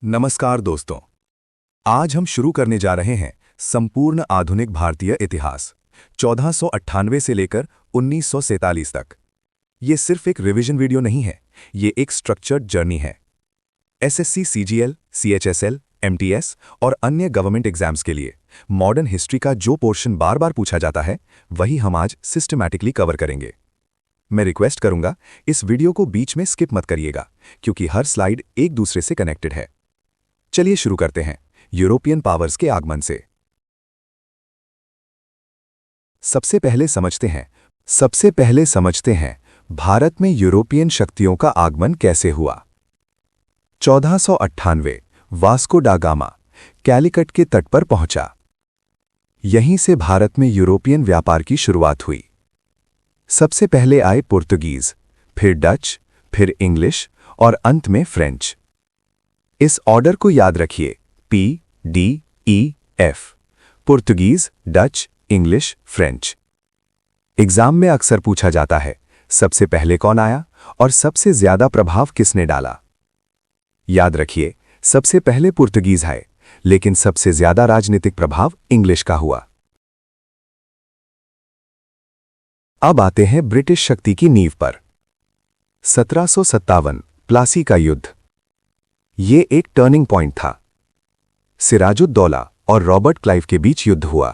नमस्कार दोस्तों। आज हम शुरू करने जा रहे हैं संपूर्ण आधुनिक भारतीय इतिहास 1498 से लेकर 1947 तक। ये सिर्फ एक रिवीजन वीडियो नहीं है, ये एक स्ट्रक्चर्ड जर्नी है। एसएससी, सीजीएल, सीएचएसएल, एमटीएस और अन्य गवर्नमेंट एग्जाम्स के लिए मॉडर्न हिस्ट्री का जो पोर्शन बार बार पूछा जाता है, वही हम आज सिस्टमैटिकली कवर करेंगे। मैं रिक्वेस्ट करूंगा, इस वीडियो को बीच में स्किप मत करिएगा, क्योंकि हर स्लाइड एक दूसरे से कनेक्टेड है। चलिए शुरू करते हैं यूरोपियन पावर्स के आगमन से। सबसे पहले समझते हैं भारत में यूरोपियन शक्तियों का आगमन कैसे हुआ। 1498 वास्को डा गामा कैलिकट के तट पर पहुंचा। यहीं से भारत में यूरोपियन व्यापार की शुरुआत हुई। सबसे पहले आए पुर्तगीज, फिर डच, फिर इंग्लिश और अंत में फ्रेंच। इस ऑर्डर को याद रखिए, PDEF: Portuguese, Dutch, English, French. Exam में अक्सर पूछा जाता है, सबसे पहले कौन आया और सबसे ज्यादा प्रभाव किसने डाला। याद रखिए, सबसे पहले पुर्तगीज है, लेकिन सबसे ज्यादा राजनीतिक प्रभाव इंग्लिश का हुआ। अब आते हैं ब्रिटिश शक्ति की नींव पर। 1757 प्लासी का युद्ध। ये एक टर्निंग पॉइंट था। सिराजुद्दौला और रॉबर्ट क्लाइव के बीच युद्ध हुआ,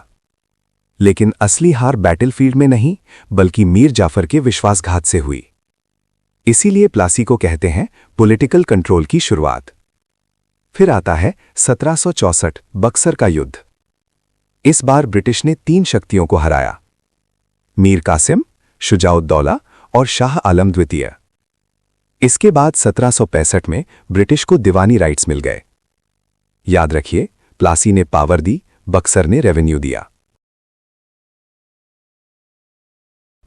लेकिन असली हार बैटलफील्ड में नहीं, बल्कि मीर जाफर के विश्वासघात से हुई। इसीलिए प्लासी को कहते हैं पॉलिटिकल कंट्रोल की शुरुआत। फिर आता है 1764 बक्सर का युद्ध। इस बार ब्रिटिश ने 3 शक्तियों को हराया: मीर कासिम, शुजाउद्दौला और शाह आलम द्वितीय। इसके बाद 1765 में ब्रिटिश को दीवानी राइट्स मिल गए। याद रखिए, प्लासी ने पावर दी, बक्सर ने रेवेन्यू दिया।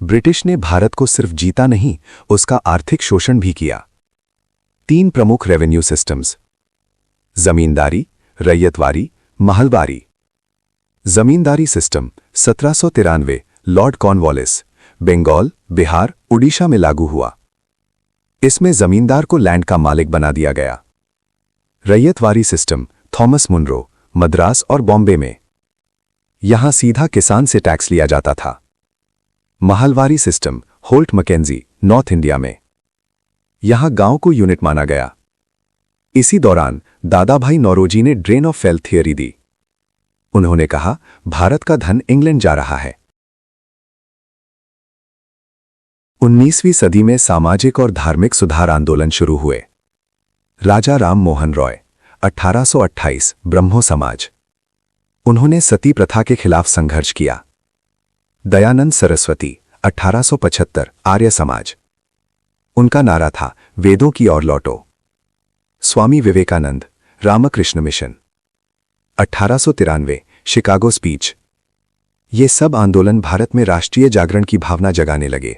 ब्रिटिश ने भारत को सिर्फ जीता नहीं, उसका आर्थिक शोषण भी किया। 3 प्रमुख revenue systems: zamindari, ryotwari, mahalwari. Zamindari system 1793 Lord Cornwallis, Bengal, Bihar, Orissa में लागू हुआ। इसमें जमींदार को लैंड का मालिक बना दिया गया। Ryotwari system Thomas Munro, Madras और बॉम्बे में। यहां सीधा किसान से टैक्स लिया जाता था। Mahalwari system Holt Mackenzie, north India में। यहां गांव को यूनिट माना गया। इसी दौरान दादाभाई नौरोजी ने ड्रेन ऑफ वेल्थ थियरी दी। उन्होंने कहा, भारत का धन इंग्लैंड जा रहा है। 19वीं सदी में सामाजिक और धार्मिक सुधार आंदोलन शुरू हुए। राजा राम मोहन रॉय 1828 ब्रह्मो समाज। उन्होंने सती प्रथा के खिलाफ संघर्ष किया। दयानंद सरस्वती 1875 आर्य समाज। उनका नारा था, वेदों की ओर लौटो। Swami Vivekananda Ramakrishna Mission 1893 Chicago speech. ये सब आंदोलन भारत में राष्ट्रीय जागरण की भावना जगाने लगे।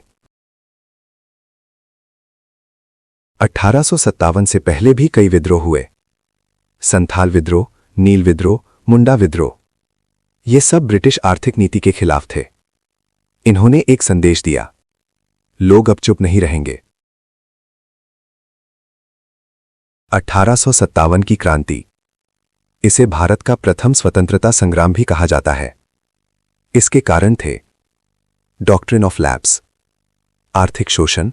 1857 से पहले भी कई विद्रोह हुए। संथाल विद्रोह, नील विद्रोह, मुंडा विद्रोह। ये सब ब्रिटिश आर्थिक नीति के खिलाफ थे। इन्होंने एक संदेश दिया, लोग अब चुप नहीं रहेंगे। 1857 की क्रांति। इसे भारत का प्रथम स्वतंत्रता संग्राम भी कहा जाता है। इसके कारण थे डॉक्ट्रिन ऑफ लैप्स, आर्थिक शोषण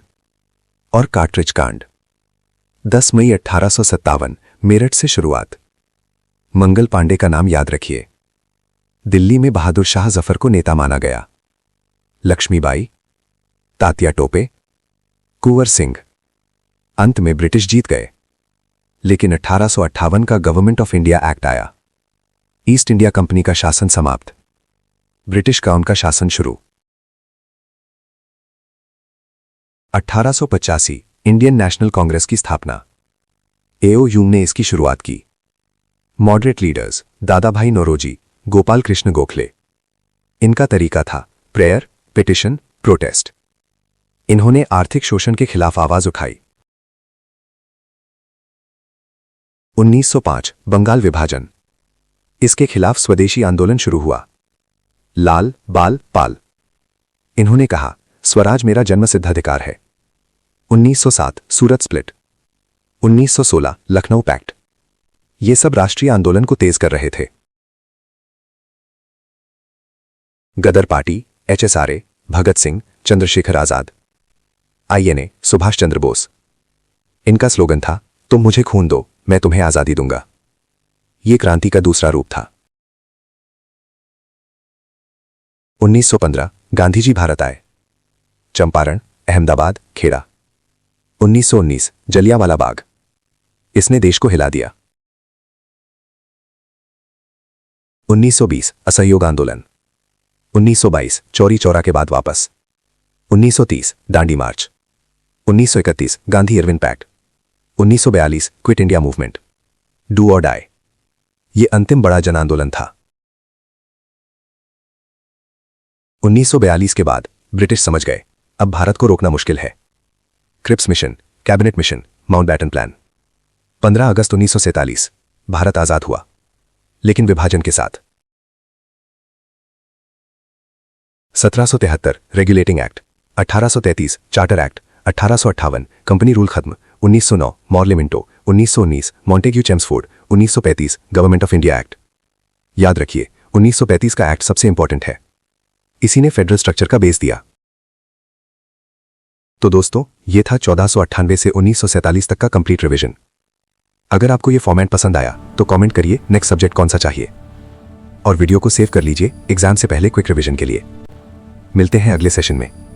और कार्ट्रिज कांड। 10 मई 1857 मेरठ से शुरुआत। मंगल पांडे का नाम याद रखिए। दिल्ली में बहादुर शाह जफर को नेता माना गया। लक्ष्मीबाई, तात्या टोपे, कुंवर सिंह। अंत में ब्रिटिश जीत गए, लेकिन 1858 का गवर्नमेंट ऑफ इंडिया एक्ट आया। ईस्ट इंडिया कंपनी का शासन समाप्त, ब्रिटिश का उनका शासन शुरू। 1885 इंडियन नेशनल कांग्रेस की स्थापना। एओ यूंग ने इसकी शुरुआत की। Moderate leaders Dadabhai Naoroji, Gopal Krishna Gokhale. इनका तरीका था प्रेयर, पिटिशन, प्रोटेस्ट। इन्होंने आर्थिक शोषण के खिलाफ आवाज उठाई। 1905 बंगाल विभाजन। इसके खिलाफ स्वदेशी आंदोलन शुरू हुआ। लाल, बाल, पाल। इन्होंने कहा, स्वराज मेरा जन्मसिद्ध अधिकार है। 1907 सूरत स्प्लिट। 1916 लखनऊ पैक्ट। ये सब राष्ट्रीय आंदोलन को तेज कर रहे थे। गदर party, HSRA, Bhagat Singh, Chandrashekhar Azad, INA, Subhash Chandra Bose. इनका स्लोगन था, तुम मुझे खून दो, मैं तुम्हें आजादी दूंगा। ये क्रांति का दूसरा रूप था। 1915 गांधी जी भारत आए। चंपारण, अहमदाबाद, खेड़ा। 1919 जलियांवाला बाग। इसने देश को हिला दिया। 1920 असहयोग आंदोलन। 1922 चौरी चौरा के बाद वापस। 1930 Dandi march. 1931 Gandhi Irwin pact. 1942 quit India movement, do or die. ये अंतिम बड़ा जन आंदोलन था। 1942 के बाद ब्रिटिश समझ गए, अब भारत को रोकना मुश्किल है। Cripps mission, cabinet mission, Mountbatten plan. 15 अगस्त 1947 भारत आजाद हुआ, लेकिन विभाजन के साथ। 1773 regulating act. 1833 charter act. 1858 company rule खत्म। 1909 Morley Minto. 1919 Montagu Chelmsford. 1935 government of India act. याद रखिए, 1935 का एक्ट सबसे इंपॉर्टेंट है। इसी ने फेडरल स्ट्रक्चर का बेस दिया। तो दोस्तों, ये था 1498 से 1947 तक का कंप्लीट रिवीजन। अगर आपको ये फॉर्मेट पसंद आया तो कमेंट करिए नेक्स्ट सब्जेक्ट कौन सा चाहिए, और वीडियो को सेव कर लीजिए एग्जाम से पहले क्विक रिवीजन के लिए। मिलते हैं अगले सेशन में।